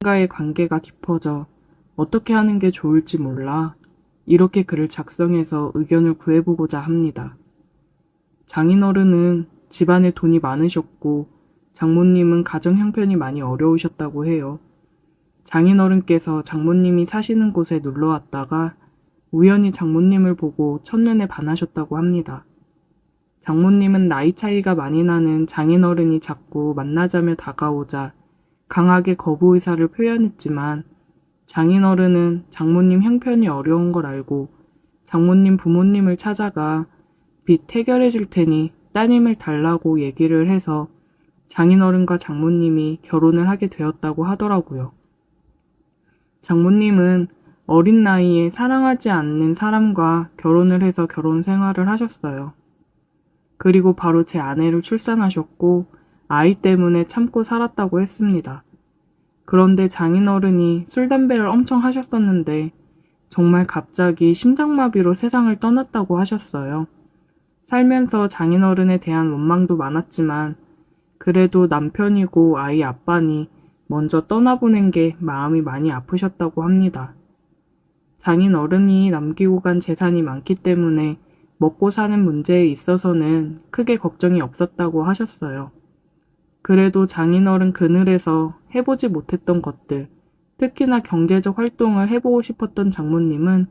가의 관계가 깊어져 어떻게 하는 게 좋을지 몰라 이렇게 글을 작성해서 의견을 구해보고자 합니다. 장인어른은 집안에 돈이 많으셨고 장모님은 가정 형편이 많이 어려우셨다고 해요. 장인어른께서 장모님이 사시는 곳에 놀러 왔다가 우연히 장모님을 보고 첫눈에 반하셨다고 합니다. 장모님은 나이 차이가 많이 나는 장인어른이 자꾸 만나자며 다가오자 강하게 거부 의사를 표현했지만 장인어른은 장모님 형편이 어려운 걸 알고 장모님 부모님을 찾아가 빚 해결해 줄 테니 따님을 달라고 얘기를 해서 장인어른과 장모님이 결혼을 하게 되었다고 하더라고요. 장모님은 어린 나이에 사랑하지 않는 사람과 결혼을 해서 결혼 생활을 하셨어요. 그리고 바로 제 아내를 출산하셨고 아이 때문에 참고 살았다고 했습니다. 그런데 장인어른이 술, 담배를 엄청 하셨었는데 정말 갑자기 심장마비로 세상을 떠났다고 하셨어요. 살면서 장인어른에 대한 원망도 많았지만 그래도 남편이고 아이 아빠니 먼저 떠나보낸 게 마음이 많이 아프셨다고 합니다. 장인어른이 남기고 간 재산이 많기 때문에 먹고 사는 문제에 있어서는 크게 걱정이 없었다고 하셨어요. 그래도 장인어른 그늘에서 해보지 못했던 것들, 특히나 경제적 활동을 해보고 싶었던 장모님은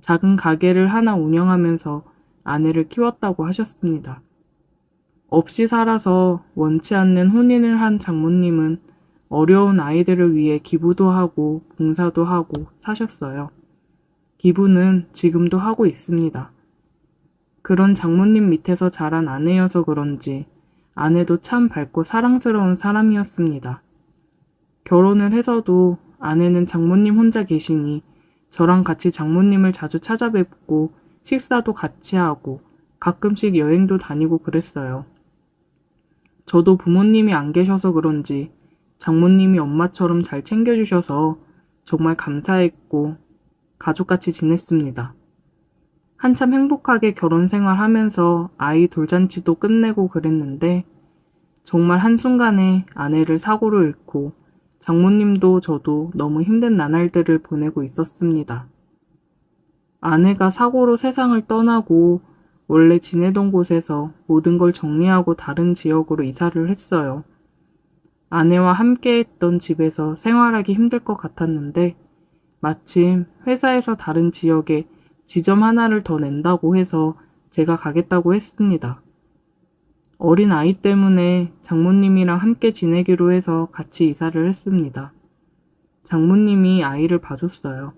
작은 가게를 하나 운영하면서 아내를 키웠다고 하셨습니다. 없이 살아서 원치 않는 혼인을 한 장모님은 어려운 아이들을 위해 기부도 하고 봉사도 하고 사셨어요. 기부는 지금도 하고 있습니다. 그런 장모님 밑에서 자란 아내여서 그런지 아내도 참 밝고 사랑스러운 사람이었습니다. 결혼을 해서도 아내는 장모님 혼자 계시니 저랑 같이 장모님을 자주 찾아뵙고 식사도 같이 하고 가끔씩 여행도 다니고 그랬어요. 저도 부모님이 안 계셔서 그런지 장모님이 엄마처럼 잘 챙겨주셔서 정말 감사했고 가족같이 지냈습니다. 한참 행복하게 결혼 생활하면서 아이 돌잔치도 끝내고 그랬는데 정말 한순간에 아내를 사고로 잃고 장모님도 저도 너무 힘든 나날들을 보내고 있었습니다. 아내가 사고로 세상을 떠나고 원래 지내던 곳에서 모든 걸 정리하고 다른 지역으로 이사를 했어요. 아내와 함께 했던 집에서 생활하기 힘들 것 같았는데 마침 회사에서 다른 지역에 지점 하나를 더 낸다고 해서 제가 가겠다고 했습니다. 어린 아이 때문에 장모님이랑 함께 지내기로 해서 같이 이사를 했습니다. 장모님이 아이를 봐줬어요.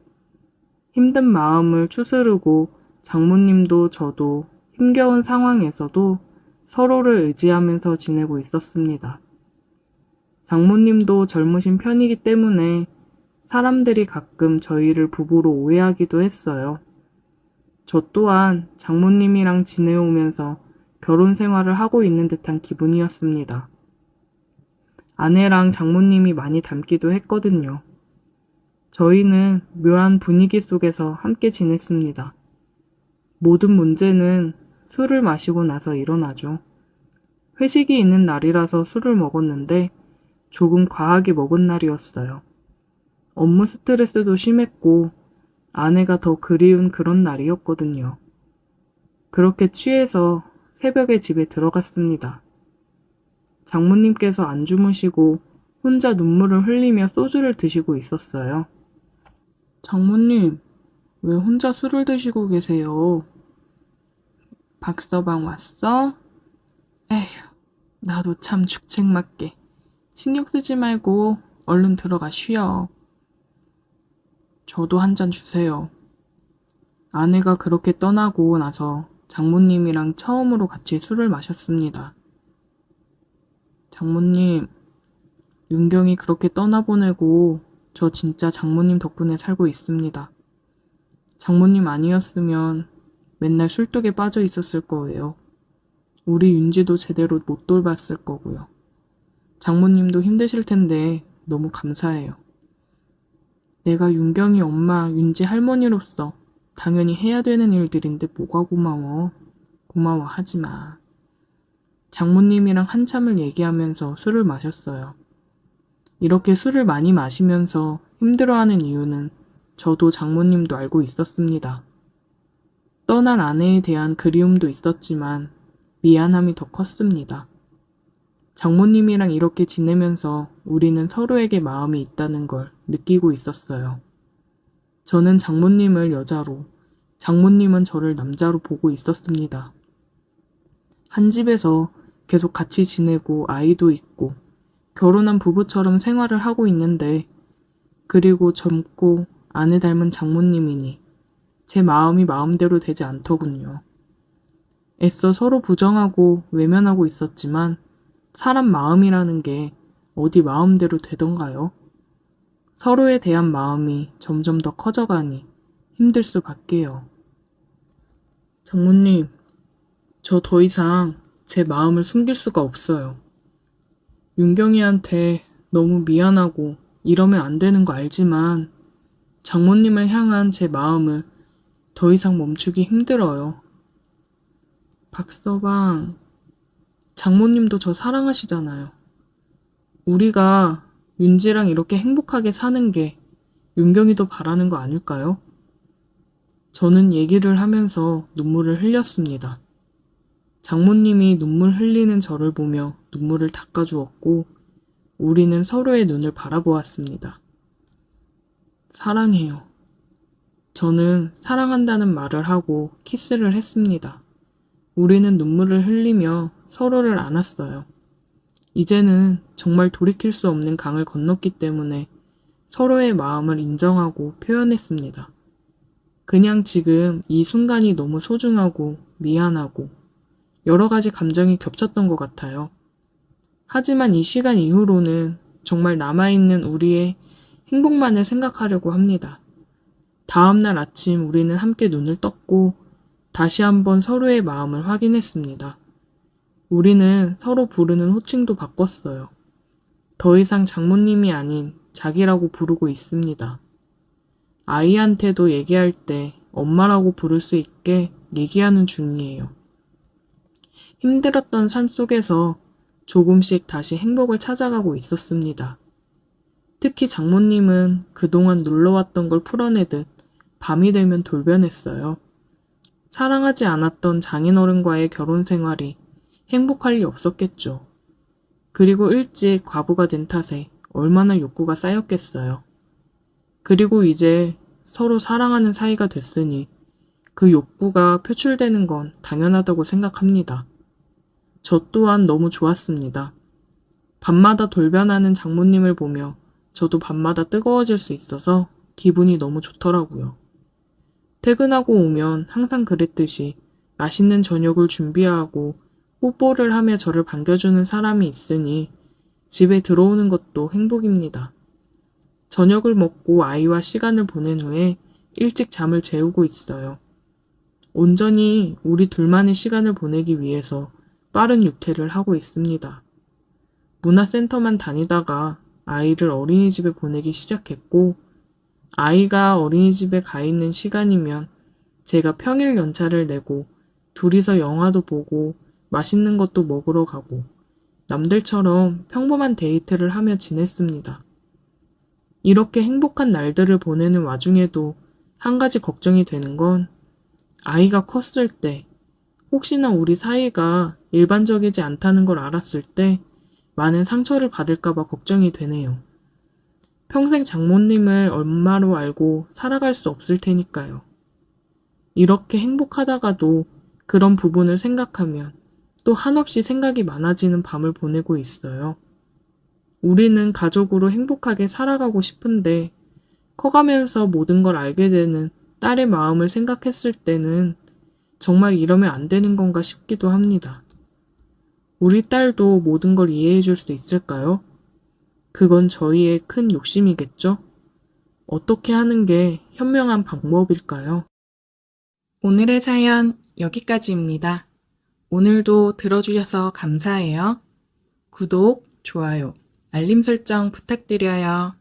힘든 마음을 추스르고 장모님도 저도 힘겨운 상황에서도 서로를 의지하면서 지내고 있었습니다. 장모님도 젊으신 편이기 때문에 사람들이 가끔 저희를 부부로 오해하기도 했어요. 저 또한 장모님이랑 지내오면서 결혼 생활을 하고 있는 듯한 기분이었습니다. 아내랑 장모님이 많이 닮기도 했거든요. 저희는 묘한 분위기 속에서 함께 지냈습니다. 모든 문제는 술을 마시고 나서 일어나죠. 회식이 있는 날이라서 술을 먹었는데 조금 과하게 먹은 날이었어요. 업무 스트레스도 심했고 아내가 더 그리운 그런 날이었거든요. 그렇게 취해서 새벽에 집에 들어갔습니다. 장모님께서 안 주무시고 혼자 눈물을 흘리며 소주를 드시고 있었어요. 장모님, 왜 혼자 술을 드시고 계세요? 박서방 왔어? 에휴, 나도 참 죽책맞게. 신경 쓰지 말고 얼른 들어가 쉬어. 저도 한 잔 주세요. 아내가 그렇게 떠나고 나서 장모님이랑 처음으로 같이 술을 마셨습니다. 장모님, 윤경이 그렇게 떠나보내고 저 진짜 장모님 덕분에 살고 있습니다. 장모님 아니었으면 맨날 술독에 빠져 있었을 거예요. 우리 윤지도 제대로 못 돌봤을 거고요. 장모님도 힘드실 텐데 너무 감사해요. 내가 윤경이 엄마, 윤지 할머니로서 당연히 해야 되는 일들인데 뭐가 고마워. 고마워하지 마. 장모님이랑 한참을 얘기하면서 술을 마셨어요. 이렇게 술을 많이 마시면서 힘들어하는 이유는 저도 장모님도 알고 있었습니다. 떠난 아내에 대한 그리움도 있었지만 미안함이 더 컸습니다. 장모님이랑 이렇게 지내면서 우리는 서로에게 마음이 있다는 걸 느끼고 있었어요. 저는 장모님을 여자로, 장모님은 저를 남자로 보고 있었습니다. 한 집에서 계속 같이 지내고 아이도 있고 결혼한 부부처럼 생활을 하고 있는데, 그리고 젊고 아내 닮은 장모님이니 제 마음이 마음대로 되지 않더군요. 애써 서로 부정하고 외면하고 있었지만 사람 마음이라는 게 어디 마음대로 되던가요? 서로에 대한 마음이 점점 더 커져가니 힘들 수밖에요. 장모님, 저 더 이상 제 마음을 숨길 수가 없어요. 윤경이한테 너무 미안하고 이러면 안 되는 거 알지만 장모님을 향한 제 마음을 더 이상 멈추기 힘들어요. 박서방, 장모님도 저 사랑하시잖아요. 우리가 윤지랑 이렇게 행복하게 사는 게 윤경이도 바라는 거 아닐까요? 저는 얘기를 하면서 눈물을 흘렸습니다. 장모님이 눈물 흘리는 저를 보며 눈물을 닦아주었고 우리는 서로의 눈을 바라보았습니다. 사랑해요. 저는 사랑한다는 말을 하고 키스를 했습니다. 우리는 눈물을 흘리며 서로를 안았어요. 이제는 정말 돌이킬 수 없는 강을 건넜기 때문에 서로의 마음을 인정하고 표현했습니다. 그냥 지금 이 순간이 너무 소중하고 미안하고 여러 가지 감정이 겹쳤던 것 같아요. 하지만 이 시간 이후로는 정말 남아있는 우리의 행복만을 생각하려고 합니다. 다음날 아침 우리는 함께 눈을 떴고 다시 한번 서로의 마음을 확인했습니다. 우리는 서로 부르는 호칭도 바꿨어요. 더 이상 장모님이 아닌 자기라고 부르고 있습니다. 아이한테도 얘기할 때 엄마라고 부를 수 있게 얘기하는 중이에요. 힘들었던 삶 속에서 조금씩 다시 행복을 찾아가고 있었습니다. 특히 장모님은 그동안 눌러왔던 걸 풀어내듯 밤이 되면 돌변했어요. 사랑하지 않았던 장인어른과의 결혼 생활이 행복할 리 없었겠죠. 그리고 일찍 과부가 된 탓에 얼마나 욕구가 쌓였겠어요. 그리고 이제 서로 사랑하는 사이가 됐으니 그 욕구가 표출되는 건 당연하다고 생각합니다. 저 또한 너무 좋았습니다. 밤마다 돌변하는 장모님을 보며 저도 밤마다 뜨거워질 수 있어서 기분이 너무 좋더라고요. 퇴근하고 오면 항상 그랬듯이 맛있는 저녁을 준비하고 뽀뽀를 하며 저를 반겨주는 사람이 있으니 집에 들어오는 것도 행복입니다. 저녁을 먹고 아이와 시간을 보낸 후에 일찍 잠을 재우고 있어요. 온전히 우리 둘만의 시간을 보내기 위해서 빠른 육퇴를 하고 있습니다. 문화센터만 다니다가 아이를 어린이집에 보내기 시작했고, 아이가 어린이집에 가 있는 시간이면 제가 평일 연차를 내고 둘이서 영화도 보고 맛있는 것도 먹으러 가고 남들처럼 평범한 데이트를 하며 지냈습니다. 이렇게 행복한 날들을 보내는 와중에도 한 가지 걱정이 되는 건 아이가 컸을 때 혹시나 우리 사이가 일반적이지 않다는 걸 알았을 때 많은 상처를 받을까봐 걱정이 되네요. 평생 장모님을 엄마로 알고 살아갈 수 없을 테니까요. 이렇게 행복하다가도 그런 부분을 생각하면 또 한없이 생각이 많아지는 밤을 보내고 있어요. 우리는 가족으로 행복하게 살아가고 싶은데 커가면서 모든 걸 알게 되는 딸의 마음을 생각했을 때는 정말 이러면 안 되는 건가 싶기도 합니다. 우리 딸도 모든 걸 이해해 줄 수 있을까요? 그건 저희의 큰 욕심이겠죠? 어떻게 하는 게 현명한 방법일까요? 오늘의 사연 여기까지입니다. 오늘도 들어주셔서 감사해요. 구독, 좋아요, 알림 설정 부탁드려요.